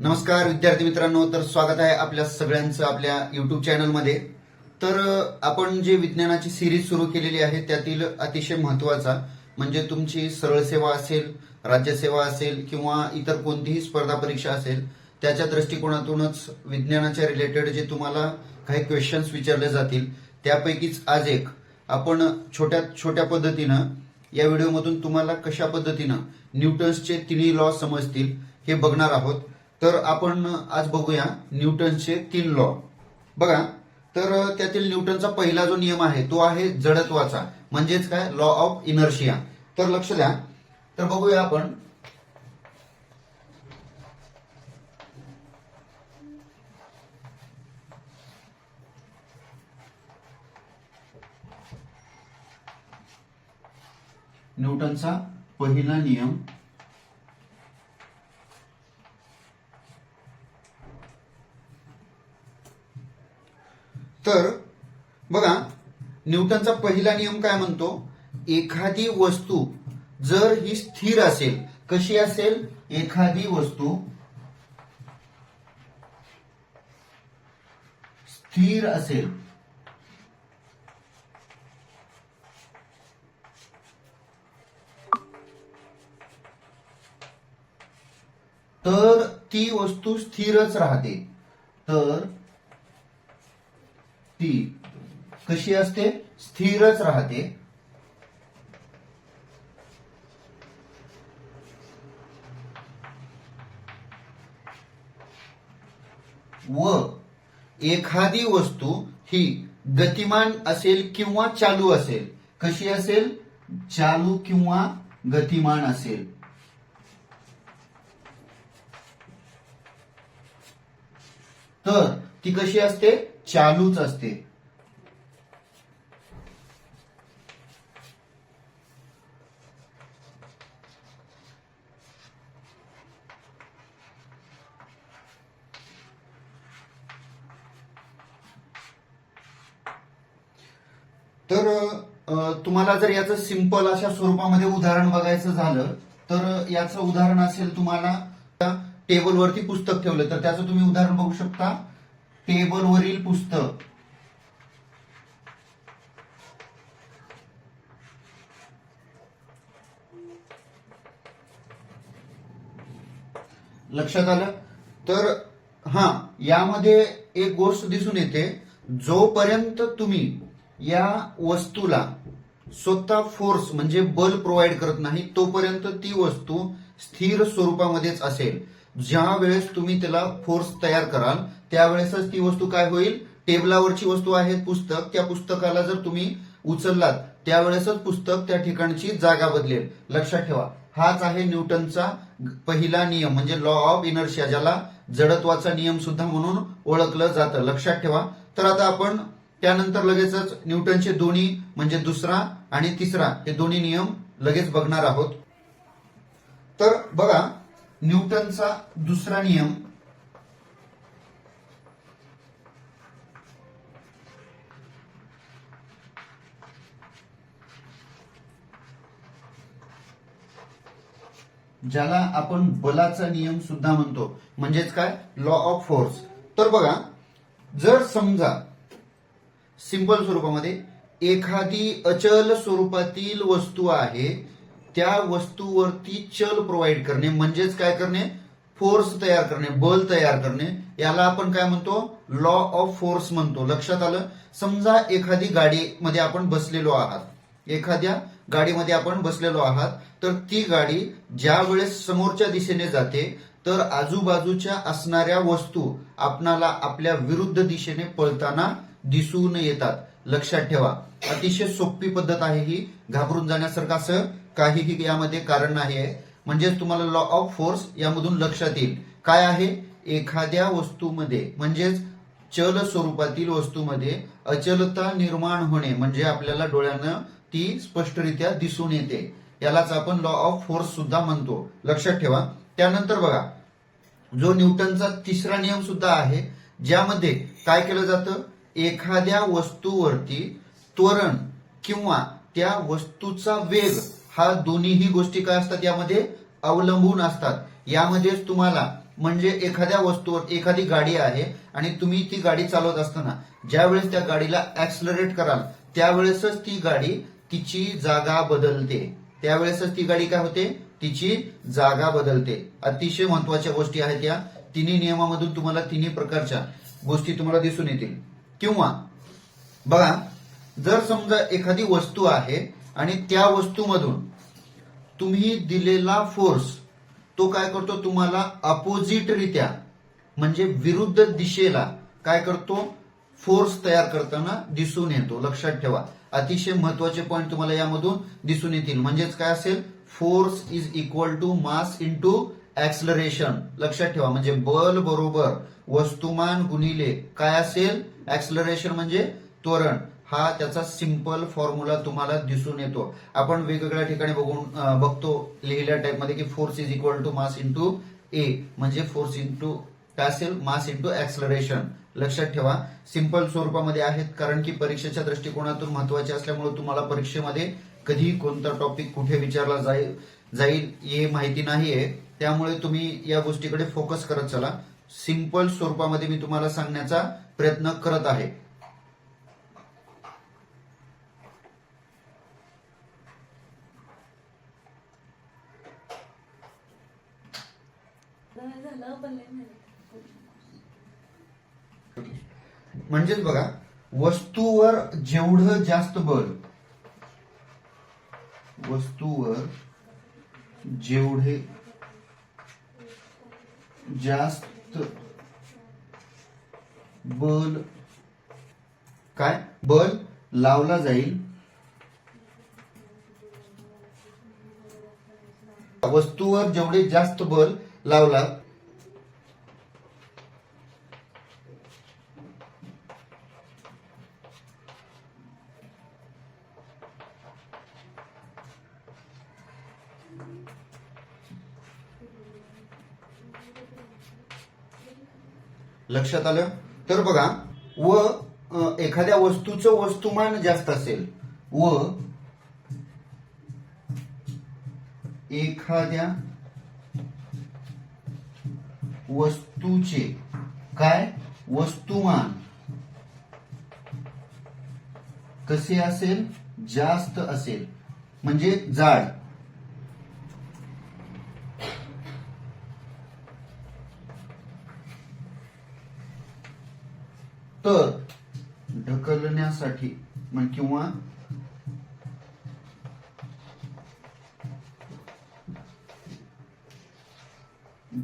नमस्कार विद्यार्थी मित्रांनो, तर स्वागत आहे आपल्या सगळ्यांचं आपल्या युट्यूब चॅनलमध्ये. तर आपण जे विज्ञानाची सिरीज सुरू केलेली आहे त्यातील अतिशय महत्वाचा म्हणजे तुमची सरळ सेवा असेल, राज्यसेवा असेल किंवा इतर कोणतीही स्पर्धा परीक्षा असेल, त्याच्या दृष्टिकोनातूनच विज्ञानाच्या रिलेटेड जे तुम्हाला काही क्वेश्चन्स विचारले जातील त्यापैकीच आज एक आपण छोट्या छोट्या पद्धतीनं या व्हिडिओमधून तुम्हाला कशा पद्धतीनं न्यूटन्सचे तिन्ही लॉ समजतील हे बघणार आहोत. तर आपण आज बघूया न्यूटनचे 3 लॉ. बघा, तर त्यातील न्यूटनचा पहिला जो नियम आहे तो आहे जडत्वाचा, म्हणजेच काय, लॉ ऑफ इनर्शिया. तर लक्ष द्या. तर बघूया आपण. न्यूटनचा पहिला नियम तर बघा, न्यूटनचा पहिला नियम काय म्हणतो, एखादी वस्तू जर ही स्थिर असेल, कशी असेल, एखादी वस्तू स्थिर असेल तर ती वस्तू स्थिरच राहते. तर ती कशी असते, स्थिरच राहते. व एखादी वस्तू ही गतिमान असेल किंवा चालू असेल. कशी असेल, चालू किंवा गतिमान असेल. तर ती कशी असते, चालूच असते. तर तुम्हाला जर याचं सिंपल अशा स्वरूपामध्ये उदाहरण बघायचं झालं तर याचं उदाहरण असेल, तुम्हाला टेबलवरती पुस्तक ठेवलं तर त्याचं तुम्ही उदाहरण बघू शकता. टेबलवरील पुस्तक. लक्षात आलं. तर यामध्ये एक गोष्ट दिसून येते, जोपर्यंत तुम्ही या वस्तूला स्वतः फोर्स म्हणजे बल प्रोव्हाइड करत नाही तोपर्यंत ती वस्तू स्थिर स्वरूपामध्येच असेल. ज्या वेळेस तुम्ही त्याला फोर्स तयार कराल त्यावेळेसच ती वस्तू काय होईल, टेबलावरची वस्तू आहे पुस्तक, त्या पुस्तकाला जर तुम्ही उचललात त्यावेळेसच पुस्तक त्या ठिकाणची जागा बदलेल. लक्षात ठेवा, हाच आहे न्यूटनचा पहिला नियम म्हणजे लॉ ऑफ इनर्शिया, ज्याला जडत्वाचा नियम सुद्धा म्हणून ओळखलं जातं. लक्षात ठेवा. तर आता आपण त्यानंतर लगेचच न्यूटनचे दोन्ही म्हणजे दुसरा आणि तिसरा हे दोन्ही नियम लगेच बघणार आहोत. तर बघा, न्यूटनचा दुसरा नियम ज्याला आपण बलाचा नियम सुद्धा म्हणतो, म्हणजेच काय, लॉ ऑफ फोर्स. तर बघा, जर समजा सिंपल स्वरूपामध्ये एखादी अचल स्वरूपातील वस्तू आहे, त्या वस्तूवरती चल प्रोव्हाइड करणे म्हणजेच काय करणे, फोर्स तयार करणे, बल तयार करणे, याला आपण काय म्हणतो, लॉ ऑफ फोर्स म्हणतो. लक्षात आलं. समजा एखादी गाडीमध्ये आपण बसलेलो आहात, एखाद्या गाडीमध्ये आपण बसलेलो आहात, तर ती गाडी ज्या वेळेस समोरच्या दिशेने जाते तर आजूबाजूच्या असणाऱ्या वस्तू आपणाला आपल्या विरुद्ध दिशेने पळताना दिसून येतात. लक्षात ठेवा, अतिशय सोपी पद्धत आहे ही, घाबरून जाण्यासारखं असं काहीही यामध्ये कारण नाही आहे. म्हणजेच तुम्हाला लॉ ऑफ फोर्स यामधून लक्षात येईल काय आहे, एखाद्या वस्तूमध्ये म्हणजेच चल स्वरूपातील वस्तूमध्ये अचलता निर्माण होणे म्हणजे आपल्याला डोळ्यानं ती स्पष्टरित्या दिसून येते, यालाच आपण लॉ ऑफ फोर्स सुद्धा म्हणतो. लक्षात ठेवा. त्यानंतर बघा, जो न्यूटनचा तिसरा नियम सुद्धा आहे, ज्यामध्ये काय केलं जातं, एखाद्या वस्तूवरती त्वरण किंवा त्या वस्तूचा वेग हा दोन्हीही गोष्टी काय असतात यामध्ये अवलंबून असतात. यामध्येच तुम्हाला म्हणजे एखाद्या वस्तूवर एखादी गाडी आहे आणि तुम्ही ती गाडी चालवत असताना ज्यावेळेस त्या गाडीला ऍक्सलरेट कराल त्यावेळेसच ती गाडी तिची जागा बदलते. त्यावेळेसच ती गाडी काय होते, तिची जागा बदलते. अतिशय महत्वाच्या गोष्टी आहेत या. तिन्ही नियमामधून तुम्हाला तिन्ही प्रकारच्या गोष्टी तुम्हाला दिसून येतील. किंवा बघा, जर समजा एखादी वस्तू आहे आणि त्या वस्तूमधून तुम्ही दिलेला फोर्स तो काय करतो, तुम्हाला अपोजिट रित्या म्हणजे विरुद्ध दिशेला काय करतो, फोर्स तयार करताना दिसून येतो. लक्षात ठेवा, अतिशय महत्वाचे पॉइंट तुम्हाला यामधून दिसून येतील. म्हणजेच काय असेल, force is equal to mass into acceleration. लक्षात ठेवा, म्हणजे बल बरोबर वस्तुमान गुणिले काय असेल, ऍक्सलरेशन म्हणजे त्वरण. हा त्याचा सिंपल फॉर्म्युला तुम्हाला दिसून येतो. आपण वेगवेगळ्या ठिकाणी बघतो लिहिल्या टाइपमध्ये की force is equal to mass into a, म्हणजे फोर्स इंटू काय असेल, मास इंटू ऍक्सलरेशन. लक्षात ठेवा, सिंपल स्वरूपामध्ये आहेत, कारण की परीक्षेच्या दृष्टिकोनातून महत्वाचे असल्यामुळे तुम्हाला परीक्षेमध्ये कधी कोणता टॉपिक कुठे विचारला जाईल हे माहिती नाहीये. त्यामुळे तुम्ही या गोष्टीकडे फोकस करत चला. सिंपल स्वरूपामध्ये मी तुम्हाला सांगण्याचा प्रयत्न करत आहे. म्हणजेच बघा, वस्तूवर जेवढं जास्त बल, वस्तूवर जेवढे जास्त बल बल लावला जाईल, वस्तूवर जेवढे जास्त बल लावला लक्षात आलं. तर बघा, एखाद्या वस्तूचं वस्तुमान जास्त असेल व एखाद्या वस्तूचे वस्तुमान कसे असेल, जास्त असेल, म्हणजे जाड, तर ढकलण्यासाठी किंवा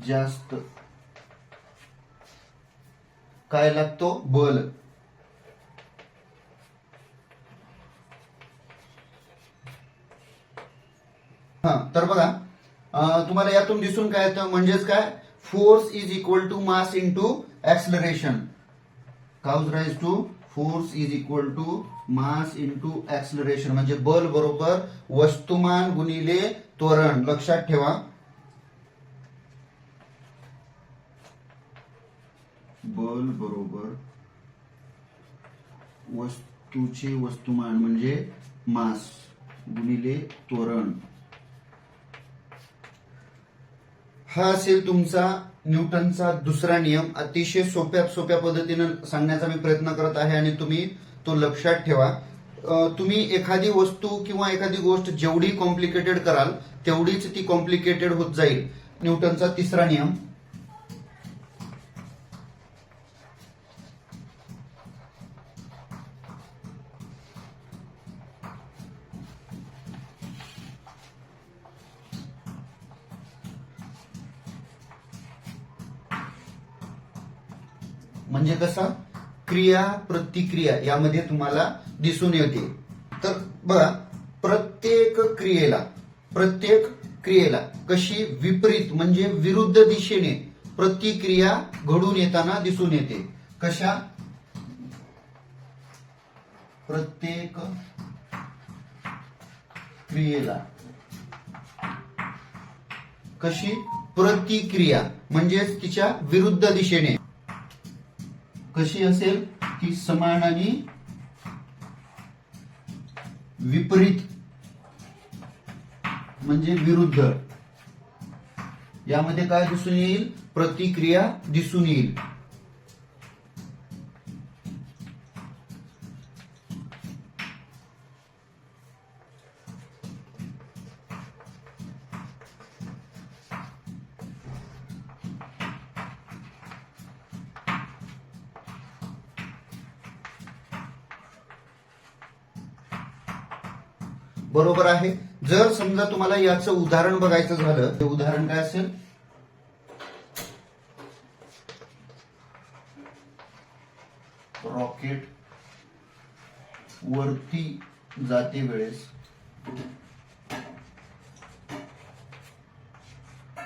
जास्त काय लागतो, बल. तर बघा, तुम्हाला यातून दिसून काय येतं, म्हणजेच काय, force is equal to mass into acceleration. Cause rise to force is equal to mass into acceleration, म्हणजे बल बरोबर वस्तुमान गुणिले त्वरण. लक्षात ठेवा, बल बरोबर वस्तूचे वस्तुमान म्हणजे मास गुणिले त्वरण. हा असेल तुमचा न्यूटनचा दुसरा नियम. अतिशय सोप्या पद्धतीने सांगण्याचा मी प्रयत्न करत आहे आणि तुम्ही तो लक्षात ठेवा. तुम्ही एखादी वस्तू किंवा एखादी गोष्ट जेवढी कॉम्प्लिकेटेड कराल तेवढीच ती कॉम्प्लिकेटेड होत जाईल. न्यूटनचा तिसरा नियम. म्हणजे कसा, क्रिया प्रतिक्रिया यामध्ये तुम्हाला दिसून येते. तर बघा, प्रत्येक क्रियेला कशी विपरीत म्हणजे विरुद्ध दिशेने प्रतिक्रिया घडून येताना दिसून येते. कशा, प्रत्येक क्रियेला कशी प्रतिक्रिया म्हणजेच तिच्या विरुद्ध दिशेने कशी असेल, की समान आणि विपरीत म्हणजे विरुद्ध. यामध्ये काय दिसून येईल? प्रतिक्रिया दिसून येईल. बरोबर आहे. जर समजा तुम्हाला याचं उदाहरण बघायचं झालं, ते उदाहरण काय असेल? रॉकेट वरती जाते वेळेस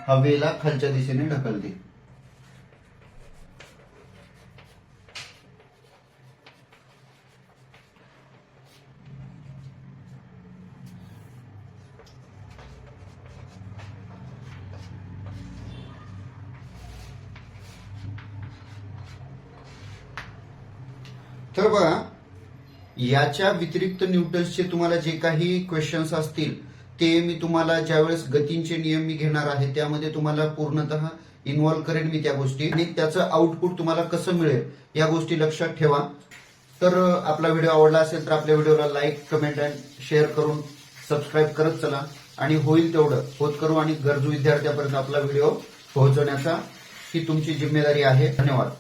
हवेला खालच्या दिशेने ढकलते. तर बघा, याच्या व्यतिरिक्त न्यूटन्सचे तुम्हाला जे काही क्वेश्चन्स असतील ते मी तुम्हाला ज्यावेळेस गतींचे नियम मी घेणार आहे त्यामध्ये तुम्हाला पूर्णतः इन्व्हॉल्व्ह करेन मी त्या गोष्टी, आणि त्याचं आउटपुट तुम्हाला कसं मिळेल या गोष्टी लक्षात ठेवा. तर आपला व्हिडिओ आवडला असेल तर आपल्या व्हिडिओला लाईक, कमेंट आणि शेअर करून सबस्क्राईब करत चला, आणि होईल तेवढं होत करू आणि गरजू विद्यार्थ्यापर्यंत आपला व्हिडिओ पोहोचवण्याचा ही तुमची जिम्मेदारी आहे. धन्यवाद.